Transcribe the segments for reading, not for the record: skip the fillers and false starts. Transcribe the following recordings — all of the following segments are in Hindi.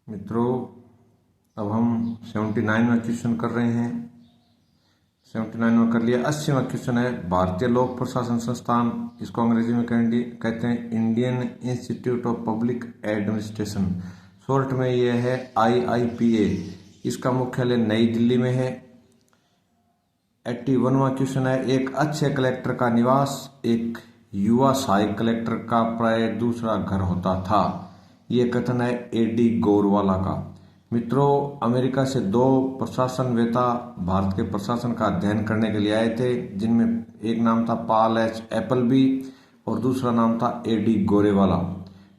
मित्रों, अब हम 79वां क्वेश्चन कर रहे हैं। 79वां कर लिया। 80वां क्वेश्चन है भारतीय लोक प्रशासन संस्थान, इसको अंग्रेजी में कहते हैं Indian institute of public administration. Short में यह है IIPA। इसका मुख्यालय नई दिल्ली में है। 81वां क्वेश्चन है एक अच्छे कलेक्टर का निवास एक युवा सहायक कलेक्टर का प्राय दूसरा घर होता था। ये कथन है AD गोरवाला का। मित्रों, अमेरिका से दो प्रशासनवेत्ता भारत के प्रशासन का अध्ययन करने के लिए आए थे, जिनमें एक नाम था पॉल H. एप्पलबी और दूसरा नाम था AD गोरेवाला।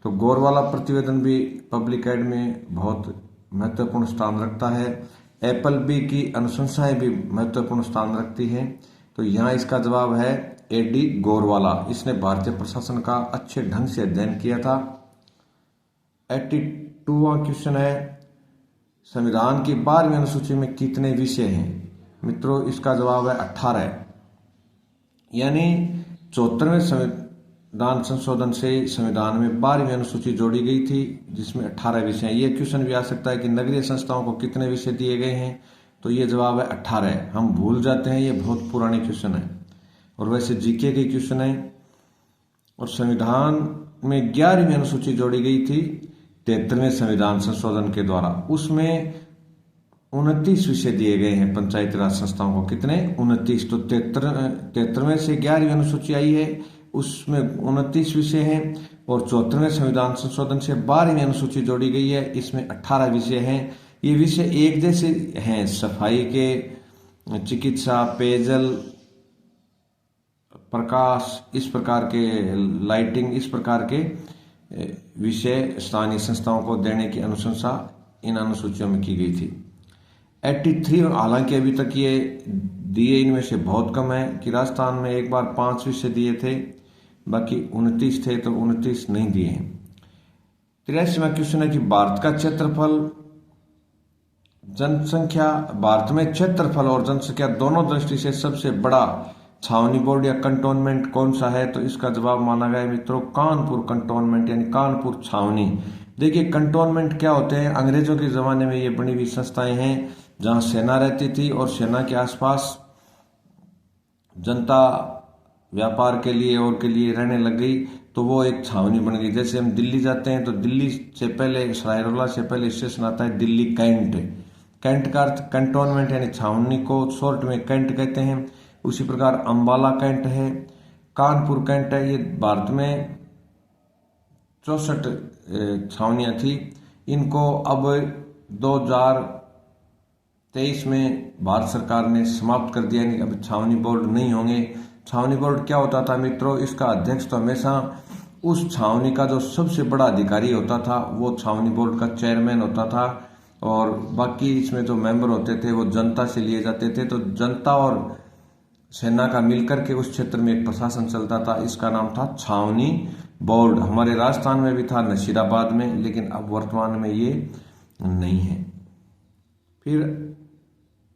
तो गोरवाला प्रतिवेदन भी पब्लिक एड में बहुत महत्वपूर्ण स्थान रखता है। एप्पलबी की अनुशंसाएं भी महत्वपूर्ण स्थान रखती हैं। तो यहाँ इसका जवाब है AD गोरवाला। इसने भारतीय प्रशासन का अच्छे ढंग से अध्ययन किया था। 82वां क्वेश्चन है संविधान की 12वीं अनुसूची में कितने विषय हैं? मित्रों, इसका जवाब है 18। यानी 74वें संविधान संशोधन से संविधान में 12वीं अनुसूची जोड़ी गई थी, जिसमें 18 विषय हैं। ये क्वेश्चन भी आ सकता है कि नगरीय संस्थाओं को कितने विषय दिए गए हैं, तो ये जवाब है 18। हम भूल जाते हैं, ये बहुत पुरानी क्वेश्चन है और वैसे जीके के क्वेश्चन है। और संविधान में 11वीं अनुसूची जोड़ी गई थी 73वें संविधान संशोधन के द्वारा। उसमें 29 विषय दिए गए हैं पंचायती राज संस्थाओं को। कितने? 29। तो 73वें से 11वीं अनुसूची आई है, उसमें 29 विषय हैं। और 74वें संविधान संशोधन से 12वीं अनुसूची जोड़ी गई है, इसमें 18 विषय हैं। ये विषय एक जैसे हैं, सफाई के, चिकित्सा, पेयजल, प्रकाश, इस प्रकार के, लाइटिंग, इस प्रकार के विषय स्थानीय संस्थाओं को देने की अनुशंसा इन अनुसूचियों में की गई थी। 83, हालांकि अभी तक ये दिए इनमें से बहुत कम है कि राजस्थान में एक बार 5 विषय दिए थे, बाकी 29 थे तो 29 नहीं दिए हैं। 83वां क्वेश्चन है कि भारत का क्षेत्रफल, जनसंख्या, भारत में क्षेत्रफल और जनसंख्या दोनों दृष्टि से सबसे बड़ा छावनी बोर्ड या कंटोनमेंट कौन सा है? तो इसका जवाब माना गया है मित्रों कानपुर कंटोनमेंट, यानी कानपुर छावनी। देखिए, कंटोनमेंट क्या होते हैं? अंग्रेजों के जमाने में ये बनी हुई संस्थाएं हैं जहां सेना रहती थी और सेना के आसपास जनता व्यापार के लिए और के लिए रहने लग गई, तो वो एक छावनी बन गई। जैसे हम दिल्ली जाते हैं तो दिल्ली से पहले, सरायरोला से पहले स्टेशन आता है दिल्ली कैंट। कैंट का अर्थ कंटोनमेंट यानी छावनी को शॉर्ट में कैंट कहते हैं। उसी प्रकार अंबाला कैंट है, कानपुर कैंट है। ये भारत में 64 छावनियां थी। इनको अब 2023 में भारत सरकार ने समाप्त कर दिया, यानी अब छावनी बोर्ड नहीं होंगे। छावनी बोर्ड क्या होता था मित्रों? इसका अध्यक्ष तो हमेशा उस छावनी का जो सबसे बड़ा अधिकारी होता था, वो छावनी बोर्ड का चेयरमैन होता था। और बाकी इसमें जो मेंबर होते थे वो जनता से लिए जाते थे। तो जनता और सेना का मिलकर के उस क्षेत्र में एक प्रशासन चलता था, इसका नाम था छावनी बोर्ड। हमारे राजस्थान में भी था, नशीराबाद में, लेकिन अब वर्तमान में ये नहीं है। फिर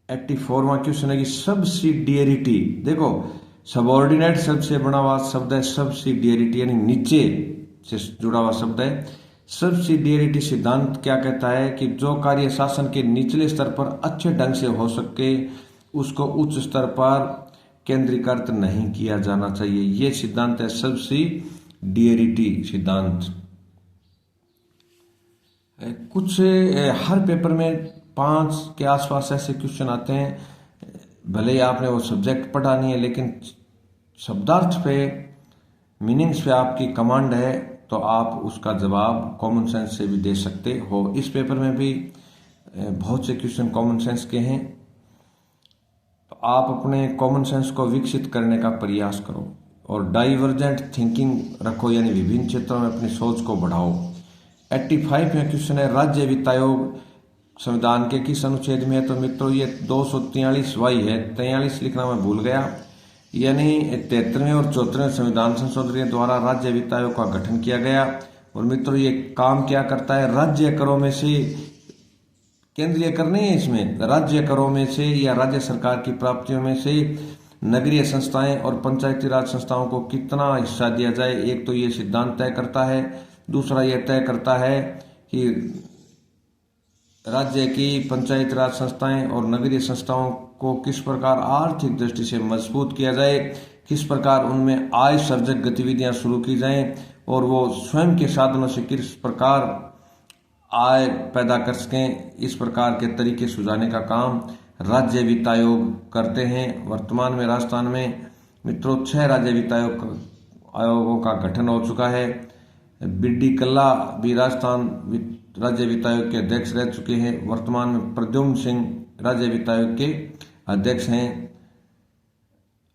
84वां क्वेश्चन है कि सब्सिडियरिटी। देखो, सबऑर्डिनेट शब्द से बना हुआ शब्द है सब्सिडियरिटी, यानी नीचे से जुड़ा हुआ शब्द है। सब्सिडियरिटी सिद्धांत क्या कहता है कि जो कार्य शासन के निचले स्तर पर अच्छे ढंग से हो सके, उसको उच्च स्तर पर केंद्रीकृत नहीं किया जाना चाहिए। यह सिद्धांत है सब्सिडियरिटी सिद्धांत। कुछ हर पेपर में 5 के आसपास ऐसे क्वेश्चन आते हैं, भले ही आपने वो सब्जेक्ट पढ़ा नहीं है, लेकिन शब्दार्थ पे, मीनिंग्स पे आपकी कमांड है, तो आप उसका जवाब कॉमन सेंस से भी दे सकते हो। इस पेपर में भी बहुत से क्वेश्चन कॉमन सेंस के हैं, तो आप अपने कॉमन सेंस को विकसित करने का प्रयास करो और डाइवर्जेंट थिंकिंग रखो, यानी विभिन्न क्षेत्रों में अपनी सोच को बढ़ाओ। 85 में क्वेश्चन है राज्य वित्त आयोग संविधान के किस अनुच्छेद में है? तो मित्रों, ये 243Y है, 43 लिखना मैं भूल गया। यानी 73वें और 74वें संविधान संशोधन के द्वारा राज्य वित्त आयोग का गठन किया गया। और मित्रों, ये काम क्या करता है? राज्य करों में से, केंद्रीय कर नहीं है इसमें, राज्य करों में से या राज्य सरकार की प्राप्तियों में से नगरीय संस्थाएं और पंचायती राज संस्थाओं को कितना हिस्सा दिया जाए, एक तो ये सिद्धांत तय करता है। दूसरा यह तय करता है कि राज्य की पंचायत राज संस्थाएं और नगरीय संस्थाओं को किस प्रकार आर्थिक दृष्टि से मजबूत किया जाए, किस प्रकार उनमें आय सर्जक गतिविधियां शुरू की जाएं और वो स्वयं के साधनों से किस प्रकार आय पैदा कर सकें, इस प्रकार के तरीके सुझाने का काम राज्य वित्त आयोग करते हैं। वर्तमान में राजस्थान में मित्रों 6 राज्य वित्त आयोगों का गठन हो चुका है। बी.डी. कल्ला भी राजस्थान राज्य वित्त आयोग के अध्यक्ष रह चुके हैं। वर्तमान में प्रद्युम्न सिंह राज्य वित्त आयोग के अध्यक्ष हैं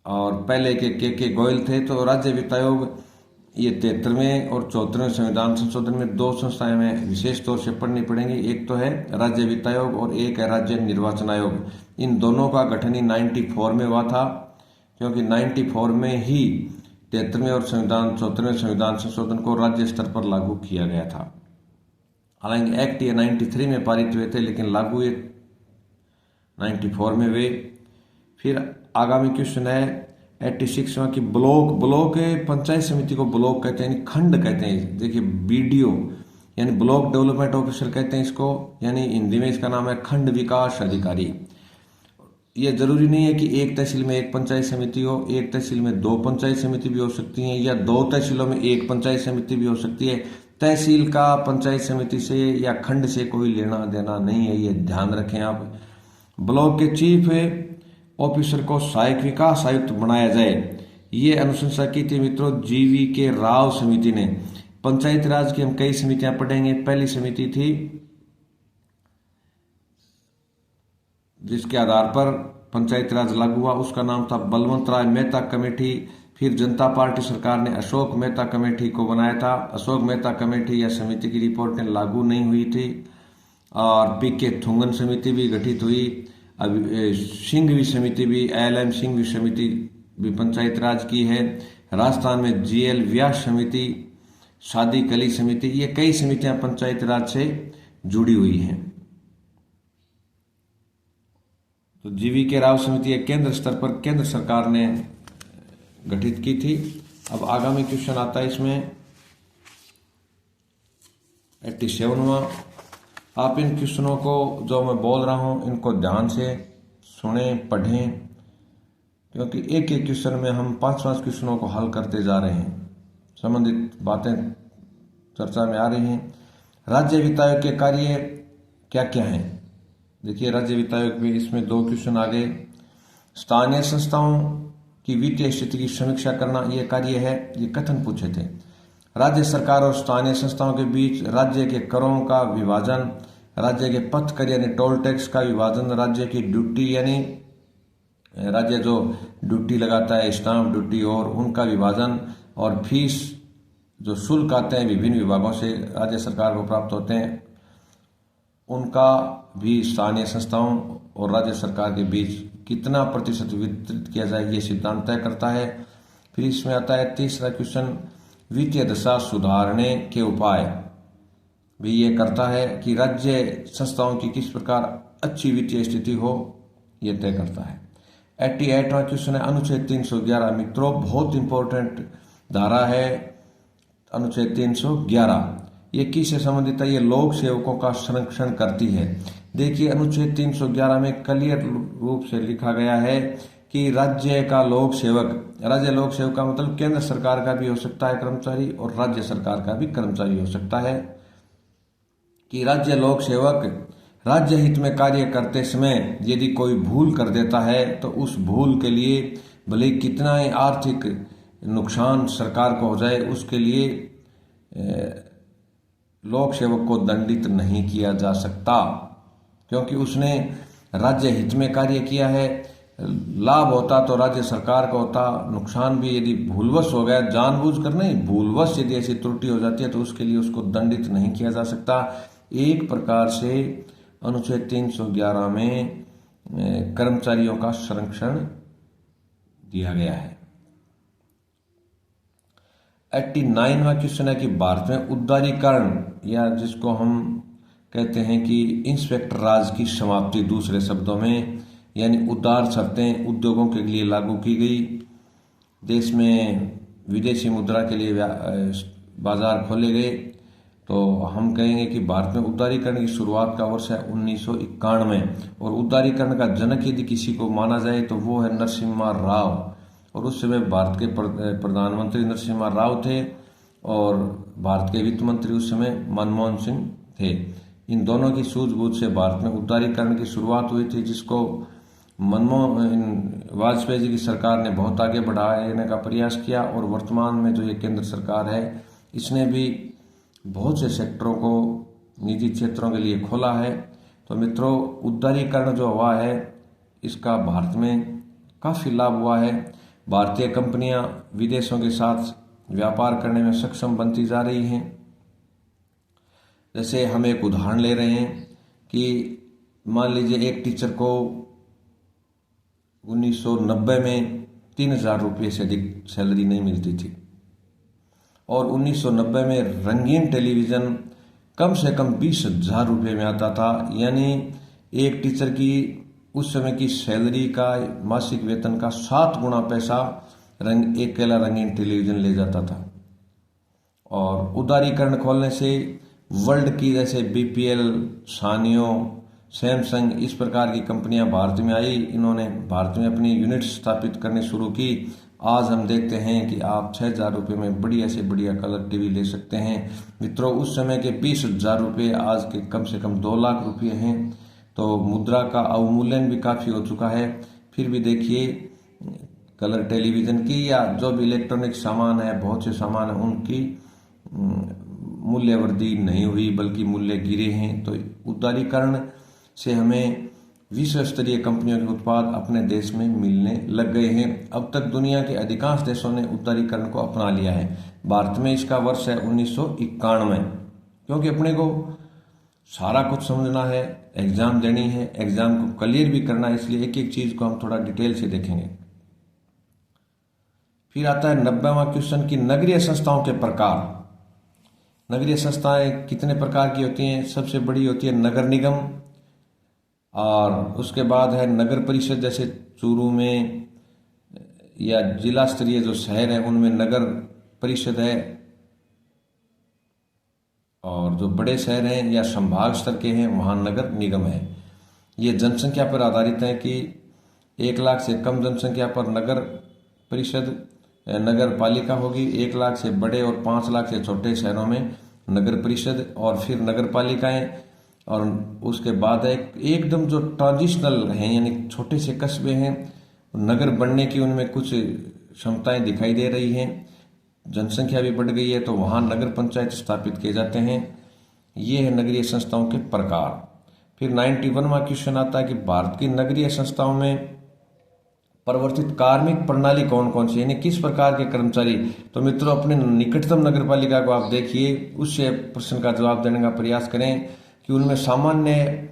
और पहले के गोयल थे। तो राज्य वित्त आयोग ये 73वें और 74वें संविधान संशोधन में 2 संस्थाएं में विशेष तौर से पढ़नी पड़ेंगी। एक तो है राज्य वित्त आयोग और एक है राज्य निर्वाचन आयोग। इन दोनों का गठन ही 94 में हुआ था, क्योंकि 94 में ही 73वें और 74वें संविधान संशोधन को राज्य स्तर पर लागू किया गया था। हालांकि एक्ट ये 93 में पारित हुए थे, लेकिन लागू ये 94 में हुए। फिर आगामी क्वेश्चन है 86वां की ब्लॉक पंचायत समिति को ब्लॉक कहते हैं, यानी खंड कहते हैं। देखिए BDO यानी ब्लॉक डेवलपमेंट ऑफिसर कहते हैं इसको, यानी हिंदी में इसका नाम है खंड विकास अधिकारी। ये जरूरी नहीं है कि एक तहसील में एक पंचायत समिति हो, एक तहसील में 2 पंचायत समिति भी हो सकती हैं, या 2 तहसीलों में एक पंचायत समिति भी हो सकती है। तहसील का पंचायत समिति से या खंड से कोई लेना देना नहीं है, ये ध्यान रखें आप। ब्लॉक के चीफ ऑफिसर को सहायक विकास आयुक्त बनाया जाए, ये अनुशंसा की थी मित्रों GV.K. राव समिति ने। पंचायत राज की हम कई समितियां पढ़ेंगे। पहली समिति थी जिसके आधार पर पंचायत राज लागू हुआ, उसका नाम था बलवंत राय मेहता कमेटी। फिर जनता पार्टी सरकार ने अशोक मेहता कमेटी को बनाया था। अशोक मेहता कमेटी या समिति की रिपोर्टें लागू नहीं हुई थी। और PK थुंगन समिति भी गठित हुई। अभी सिंघवी समिति भी, LM सिंघवी समिति भी पंचायत राज की है। राजस्थान में GL व्यास समिति, शादी कली समिति, ये कई समितियां पंचायत राज से जुड़ी हुई हैं। तो GV.K. राव समिति एक केंद्र स्तर पर केंद्र सरकार ने गठित की थी। अब आगामी क्वेश्चन आता है इसमें 87वां। आप इन क्वेश्चनों को जो मैं बोल रहा हूं इनको ध्यान से सुनें, पढ़ें, क्योंकि एक एक क्वेश्चन में हम 5-5 क्वेश्चनों को हल करते जा रहे हैं। संबंधित बातें चर्चा में आ रही हैं। राज्य वित्त आयोग के कार्य क्या क्या हैं? देखिए राज्य वित्त आयोग में इसमें 2 क्वेश्चन आ गए। स्थानीय संस्थाओं की वित्तीय स्थिति की समीक्षा करना ये कार्य है, ये कथन पूछे थे। राज्य सरकार और स्थानीय संस्थाओं के बीच राज्य के करों का विभाजन, राज्य के पथ कर यानी टोल टैक्स का विभाजन, राज्य की ड्यूटी यानी राज्य जो ड्यूटी लगाता है स्टाम्प ड्यूटी और उनका विभाजन, और फीस जो शुल्क आते हैं विभिन्न विभागों से राज्य सरकार को प्राप्त होते हैं उनका भी स्थानीय संस्थाओं और राज्य सरकार के बीच कितना प्रतिशत वितरित किया जाए ये सिद्धांत तय करता है। फिर इसमें आता है 3रा क्वेश्चन, वित्तीय दशा सुधारने के उपाय भी ये करता है कि राज्य संस्थाओं की किस प्रकार अच्छी वित्तीय स्थिति हो, ये तय करता है। 88वां क्वेश्चन है अनुच्छेद 311। मित्रों बहुत इंपॉर्टेंट धारा है अनुच्छेद 311। ये किससे संबंधित है? ये लोक सेवकों का संरक्षण करती है। देखिए अनुच्छेद 311 में क्लियर रूप से लिखा गया है कि राज्य का लोक सेवक, राज्य लोक सेवक का मतलब केंद्र सरकार का भी हो सकता है कर्मचारी और राज्य सरकार का भी कर्मचारी हो सकता है, कि राज्य लोक सेवक राज्य हित में कार्य करते समय यदि कोई भूल कर देता है तो उस भूल के लिए भले कितना ही आर्थिक नुकसान सरकार को हो जाए उसके लिए लोक सेवक को दंडित नहीं किया जा सकता, क्योंकि उसने राज्य हित में कार्य किया है। लाभ होता तो राज्य सरकार का होता, नुकसान भी यदि भूलवश हो गया, जानबूझकर नहीं भूलवश यदि ऐसी त्रुटि हो जाती है तो उसके लिए उसको दंडित नहीं किया जा सकता। एक प्रकार से अनुच्छेद 311 में कर्मचारियों का संरक्षण दिया गया है। 89वां क्वेश्चन है कि भारत में उदारीकरण या जिसको हम कहते हैं कि इंस्पेक्टर राज की समाप्ति, दूसरे शब्दों में यानी उदार शर्तें उद्योगों के लिए लागू की गई। देश में विदेशी मुद्रा के लिए बाजार खोले गए। तो हम कहेंगे कि भारत में उदारीकरण की शुरुआत का वर्ष है 1991 और उदारीकरण का जनक यदि किसी को माना जाए तो वो है नरसिम्हा राव। और उस समय भारत के प्रधानमंत्री नरसिम्हा राव थे और भारत के वित्त मंत्री उस समय मनमोहन सिंह थे। इन दोनों की सूझबूझ से भारत में उदारीकरण की शुरुआत हुई थी, जिसको मनमोहन वाजपेयी जी की सरकार ने बहुत आगे बढ़ाने का प्रयास किया। और वर्तमान में जो ये केंद्र सरकार है इसने भी बहुत से सेक्टरों को निजी क्षेत्रों के लिए खोला है। तो मित्रों, उदारीकरण जो हुआ है इसका भारत में काफ़ी लाभ हुआ है। भारतीय कंपनियां विदेशों के साथ व्यापार करने में सक्षम बनती जा रही हैं। जैसे हम एक उदाहरण ले रहे हैं कि मान लीजिए एक टीचर को 1990 में 3,000 रुपये से अधिक सैलरी नहीं मिलती थी और 1990 में रंगीन टेलीविज़न कम से कम 20,000 रुपये में आता था। यानी एक टीचर की उस समय की सैलरी का, मासिक वेतन का 7 गुना पैसा एक अकेला रंगीन टेलीविज़न ले जाता था। और उदारीकरण खोलने से वर्ल्ड की जैसे बीपीएल, सानियो, सैमसंग इस प्रकार की कंपनियां भारत में आई। इन्होंने भारत में अपनी यूनिट स्थापित करने शुरू की। आज हम देखते हैं कि आप 6,000 रुपये में बढ़िया से बढ़िया कलर टीवी ले सकते हैं। मित्रों, उस समय के 20,000 रुपये आज के कम से कम 2 लाख रुपये हैं। तो मुद्रा का अवमूल्यन भी काफ़ी हो चुका है। फिर भी देखिए, कलर टेलीविज़न की या जो भी इलेक्ट्रॉनिक सामान है, बहुत से सामान है, उनकी मूल्य वृद्धि नहीं हुई बल्कि मूल्य गिरे हैं। तो उदारीकरण से हमें विश्व स्तरीय कंपनियों के उत्पाद अपने देश में मिलने लग गए हैं। अब तक दुनिया के अधिकांश देशों ने उदारीकरण को अपना लिया है। भारत में इसका वर्ष है 1991, क्योंकि अपने को सारा कुछ समझना है, एग्जाम देनी है, एग्जाम को क्लियर भी करना है, इसलिए एक एक चीज को हम थोड़ा डिटेल से देखेंगे। फिर आता है 90वां क्वेश्चन की नगरीय संस्थाओं के प्रकार। नगरीय संस्थाएं कितने प्रकार की होती हैं? सबसे बड़ी होती है नगर निगम, और उसके बाद है नगर परिषद, जैसे चूरू में या जिला स्तरीय जो शहर है उनमें नगर परिषद है, और जो बड़े शहर हैं या संभाग स्तर के हैं वहाँ नगर निगम है। ये जनसंख्या पर आधारित है कि 1 लाख से कम जनसंख्या पर नगर परिषद, नगर पालिका होगी। 1 लाख से बड़े और 5 लाख से छोटे शहरों में नगर परिषद और फिर नगर पालिकाएं। और उसके बाद एकदम जो ट्रांजिशनल हैं, यानी छोटे से कस्बे हैं, नगर बनने की उनमें कुछ क्षमताएं दिखाई दे रही हैं, जनसंख्या भी बढ़ गई है, तो वहाँ नगर पंचायत स्थापित किए जाते हैं। ये है नगरीय संस्थाओं के प्रकार। फिर 91वां क्वेश्चन आता है कि भारत की नगरीय संस्थाओं में परिवर्तित कार्मिक प्रणाली कौन कौन सी, यानी किस प्रकार के कर्मचारी। तो मित्रों, अपने निकटतम नगर पालिका को आप देखिए, उससे प्रश्न का जवाब देने का प्रयास करें कि उनमें सामान्य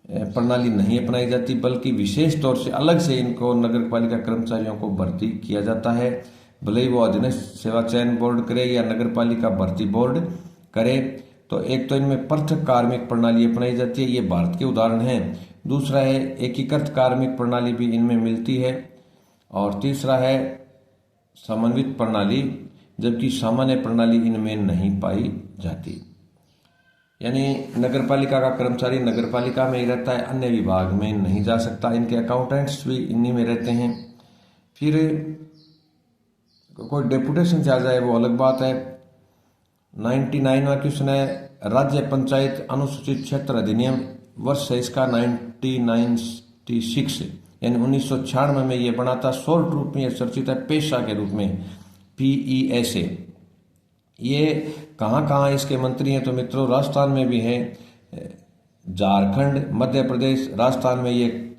प्रणाली नहीं अपनाई जाती बल्कि विशेष तौर से अलग से इनको नगर पालिका कर्मचारियों को भर्ती किया जाता है। भले ही वो अधीनस्थ सेवा चयन बोर्ड करे या नगर पालिका भर्ती बोर्ड करे। तो एक तो इनमें पृथक कार्मिक प्रणाली अपनाई जाती है, ये भारत के उदाहरण हैं। दूसरा है एकीकृत कार्मिक प्रणाली भी इनमें मिलती है, और तीसरा है समन्वित प्रणाली, जबकि सामान्य प्रणाली इनमें नहीं पाई जाती। यानी नगर पालिका का कर्मचारी नगर पालिका में ही रहता है, अन्य विभाग में नहीं जा सकता। इनके अकाउंटेंट्स भी इन्हीं में रहते हैं। फिर कोई डेपुटेशन से आ जाए वो अलग बात है। 99वां क्वेश्चन है राज्य पंचायत अनुसूचित क्षेत्र अधिनियम, वर्ष है इसका 1996, यानी 1996 में ये बना था। शॉर्ट रूप में यह चर्चित है पेशा के रूप में, PESA। ये कहाँ इसके मंत्री हैं? तो मित्रों, राजस्थान में भी है, झारखंड, मध्य प्रदेश, राजस्थान में ये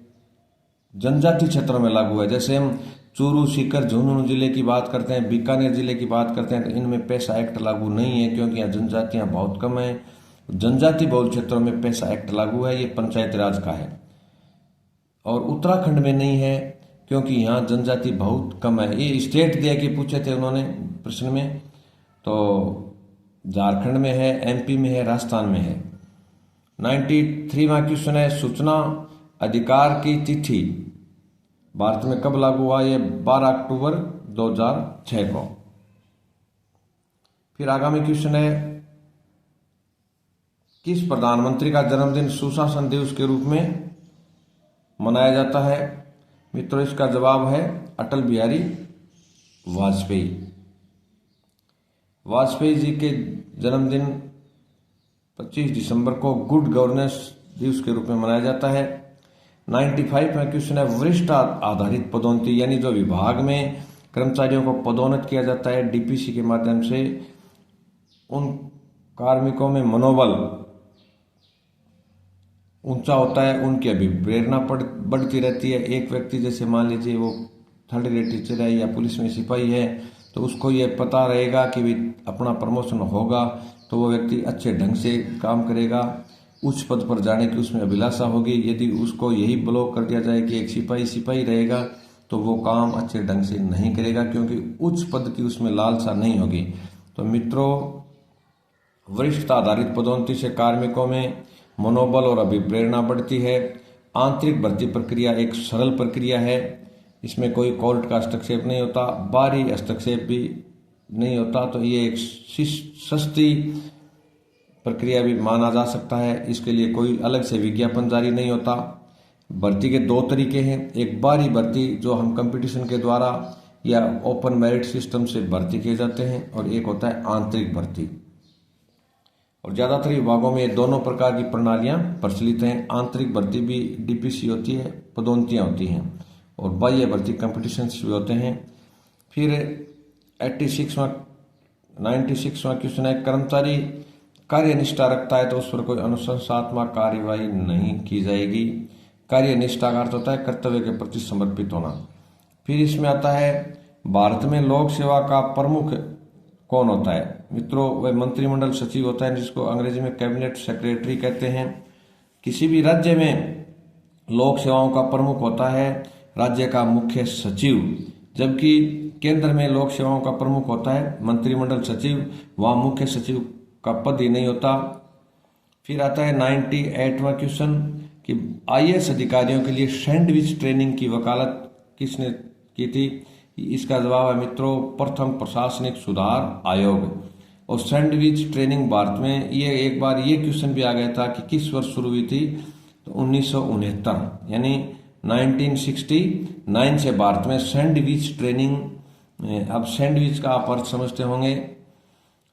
जनजाति क्षेत्रों में लागू है। जैसे हम चूरू, सीकर, झुंझुनू जिले की बात करते हैं, बीकानेर जिले की बात करते हैं, तो इनमें पेशा एक्ट लागू नहीं है, क्योंकि यहाँ जनजातियाँ बहुत कम हैं। जनजाति बहुल क्षेत्रों में पेशा एक्ट लागू है, ये पंचायत राज का है। और उत्तराखंड में नहीं है, क्योंकि यहाँ जनजाति बहुत कम है। ये स्टेट दे के पूछे थे उन्होंने प्रश्न में, तो झारखंड में है, MP में है, राजस्थान में है। 93वां क्वेश्चन है सूचना अधिकार की तिथि भारत में कब लागू हुआ? ये 12 अक्टूबर 2006 को। फिर आगामी क्वेश्चन है किस प्रधानमंत्री का जन्मदिन सुशासन दिवस के रूप में मनाया जाता है? मित्रों, इसका जवाब है अटल बिहारी वाजपेयी। वाजपेयी जी के जन्मदिन 25 दिसंबर को गुड गवर्नेंस दिवस के रूप में मनाया जाता है। 95 में क्वेश्चन है, वरिष्ठ आधारित पदोन्नति, यानी जो विभाग में कर्मचारियों को पदोन्नत किया जाता है डीपीसी के माध्यम से, उन कार्मिकों में मनोबल ऊंचा होता है, उनकी अभी प्रेरणा बढ़ती रहती है। एक व्यक्ति जैसे मान लीजिए वो थर्ड ग्रेड टीचर है या पुलिस में सिपाही है, तो उसको ये पता रहेगा कि भी अपना प्रमोशन होगा तो वो व्यक्ति अच्छे ढंग से काम करेगा, उच्च पद पर जाने की उसमें अभिलाषा होगी। यदि उसको यही ब्लॉक कर दिया जाए कि एक सिपाही रहेगा तो वो काम अच्छे ढंग से नहीं करेगा, क्योंकि उच्च पद की उसमें लालसा नहीं होगी। तो मित्रों, वरिष्ठ आधारित पदोन्नति से कार्मिकों में मनोबल और अभिप्रेरणा बढ़ती है। आंतरिक भर्ती प्रक्रिया एक सरल प्रक्रिया है, इसमें कोई कोर्ट का हस्तक्षेप नहीं होता, बाहरी हस्तक्षेप भी नहीं होता, तो ये एक सस्ती प्रक्रिया भी माना जा सकता है। इसके लिए कोई अलग से विज्ञापन जारी नहीं होता। भर्ती के दो तरीके हैं, एक बाहरी भर्ती जो हम कंपटीशन के द्वारा या ओपन मेरिट सिस्टम से भर्ती किए जाते हैं, और एक होता है आंतरिक भर्ती। और ज़्यादातर विभागों में दोनों प्रकार की प्रणालियां प्रचलित हैं। आंतरिक भर्ती भी डीपीसी होती है, पदोन्नतियां होती हैं, और बाह्य भर्ती कंपटीशन भी होते हैं। फिर 96वां क्वेश्चन है, कर्मचारी कार्यनिष्ठा रखता है तो उस पर कोई अनुशंसात्मक कार्यवाही नहीं की जाएगी। कार्यनिष्ठा का अर्थ होता है कर्तव्य के प्रति समर्पित होना। फिर इसमें आता है, भारत में लोक सेवा का प्रमुख कौन होता है? मित्रों, वह मंत्रिमंडल सचिव होता है, जिसको अंग्रेजी में कैबिनेट सेक्रेटरी कहते हैं। किसी भी राज्य में लोक सेवाओं का प्रमुख होता है राज्य का मुख्य सचिव, जबकि केंद्र में लोक सेवाओं का प्रमुख होता है मंत्रिमंडल सचिव, वहां मुख्य सचिव का पद ही नहीं होता। फिर आता है 98वां क्वेश्चन कि आईएएस अधिकारियों के लिए सैंडविच ट्रेनिंग की वकालत किसने की थी? इसका जवाब है मित्रों, प्रथम प्रशासनिक सुधार आयोग। और सैंडविच ट्रेनिंग भारत में ये एक बार ये क्वेश्चन भी आ गया था कि किस वर्ष शुरू हुई थी? तो 1969, यानी 1969 से भारत में सैंडविच ट्रेनिंग। अब सैंडविच का आप अर्थ समझते होंगे।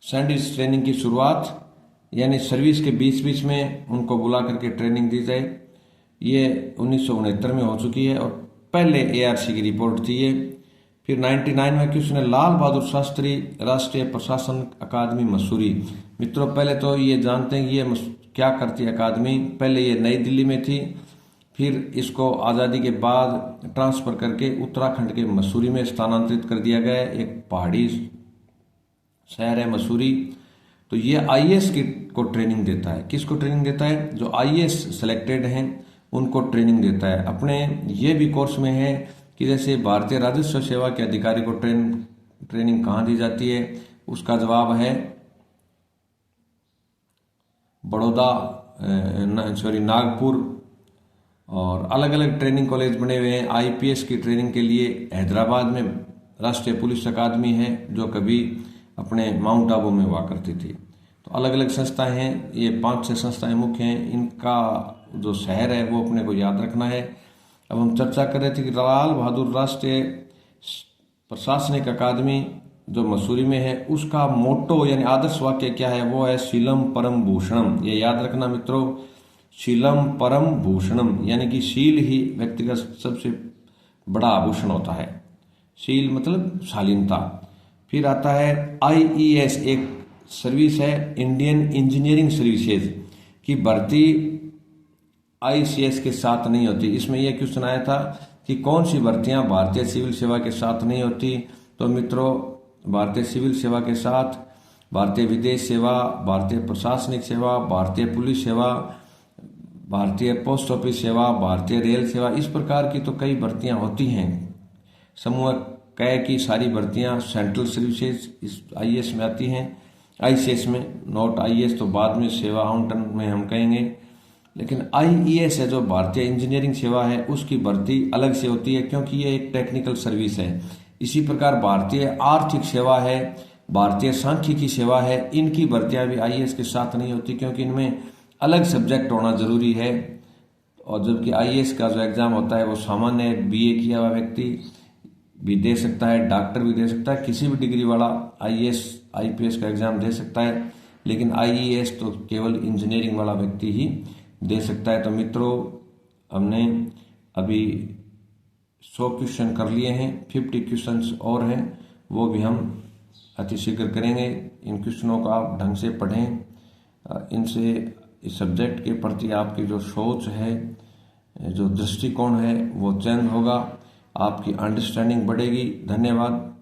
सैंडविच ट्रेनिंग की शुरुआत, यानी सर्विस के बीच बीच में उनको बुला करके ट्रेनिंग दी जाए, ये 1969 में हो चुकी है, और पहले एआरसी की रिपोर्ट थी ये। फिर 99 में क्वेश्चन है, लाल बहादुर शास्त्री राष्ट्रीय प्रशासन अकादमी मसूरी। मित्रों, पहले तो ये जानते हैं कि ये क्या करती है अकादमी। पहले ये नई दिल्ली में थी, फिर इसको आज़ादी के बाद ट्रांसफर करके उत्तराखंड के मसूरी में स्थानांतरित कर दिया गया है। एक पहाड़ी शहर है मसूरी। तो ये आईएएस को ट्रेनिंग देता है। किसको ट्रेनिंग देता है? जो आईएएस सिलेक्टेड हैं उनको ट्रेनिंग देता है। अपने ये भी कोर्स में है कि जैसे भारतीय राजस्व सेवा के अधिकारी को ट्रेनिंग कहाँ दी जाती है? उसका जवाब है बड़ौदा, नागपुर। और अलग अलग ट्रेनिंग कॉलेज बने हुए हैं। आईपीएस की ट्रेनिंग के लिए हैदराबाद में राष्ट्रीय पुलिस अकादमी है, जो कभी अपने माउंट आबू में हुआ करती थी। तो अलग अलग संस्थाएं हैं, ये 5-6 संस्थाएं मुख्य हैं। इनका जो शहर है वो अपने को याद रखना है। अब हम चर्चा कर रहे थे कि लाल बहादुर राष्ट्रीय प्रशासनिक अकादमी जो मसूरी में है, उसका मोटो यानी आदर्श वाक्य क्या है? वो है शीलम परम भूषणम। ये याद रखना मित्रों, शीलम परम भूषणम, यानी कि शील ही व्यक्ति का सबसे बड़ा आभूषण होता है। शील मतलब शालीनता। फिर आता है आईईएस, एक सर्विस है, इंडियन इंजीनियरिंग सर्विसेज की भर्ती आईसीएस के साथ नहीं होती। इसमें यह क्वेश्चन आया था कि कौन सी भर्तियां भारतीय सिविल सेवा के साथ नहीं होती? तो मित्रों, भारतीय सिविल सेवा के साथ भारतीय विदेश सेवा, भारतीय प्रशासनिक सेवा, भारतीय पुलिस सेवा, भारतीय पोस्ट ऑफिस सेवा, भारतीय रेल सेवा, इस प्रकार की तो कई भर्तियां होती हैं। समूह क की सारी भर्तियां सेंट्रल सर्विसेज इस आईएएस में आती हैं, आईसीएस में, नॉट आईएएस तो बाद में सेवा आवंटन में हम कहेंगे। लेकिन आईईएस है जो भारतीय इंजीनियरिंग सेवा है, उसकी भर्ती अलग से होती है, क्योंकि ये एक टेक्निकल सर्विस है। इसी प्रकार भारतीय आर्थिक सेवा है, भारतीय सांख्यिकी सेवा है, इनकी भर्तियां भी आईएएस के साथ नहीं होती, क्योंकि इनमें अलग सब्जेक्ट होना जरूरी है। और जबकि आईएएस का जो एग्जाम होता है वो सामान्य बीए किया हुआ व्यक्ति भी दे सकता है, डॉक्टर भी दे सकता है, किसी भी डिग्री वाला आईएएस आईपीएस का एग्जाम दे सकता है, लेकिन आईएएस तो केवल इंजीनियरिंग वाला व्यक्ति ही दे सकता है। तो मित्रों, हमने अभी 100 क्वेश्चन कर लिए हैं, 50 क्वेश्चंस और हैं, वो भी हम अतिशीघ्र करेंगे। इन क्वेश्चनों को आप ढंग से पढ़ें, इनसे इस सब्जेक्ट के प्रति आपकी जो सोच है, जो दृष्टिकोण है, वो चेंज होगा, आपकी अंडरस्टैंडिंग बढ़ेगी। धन्यवाद।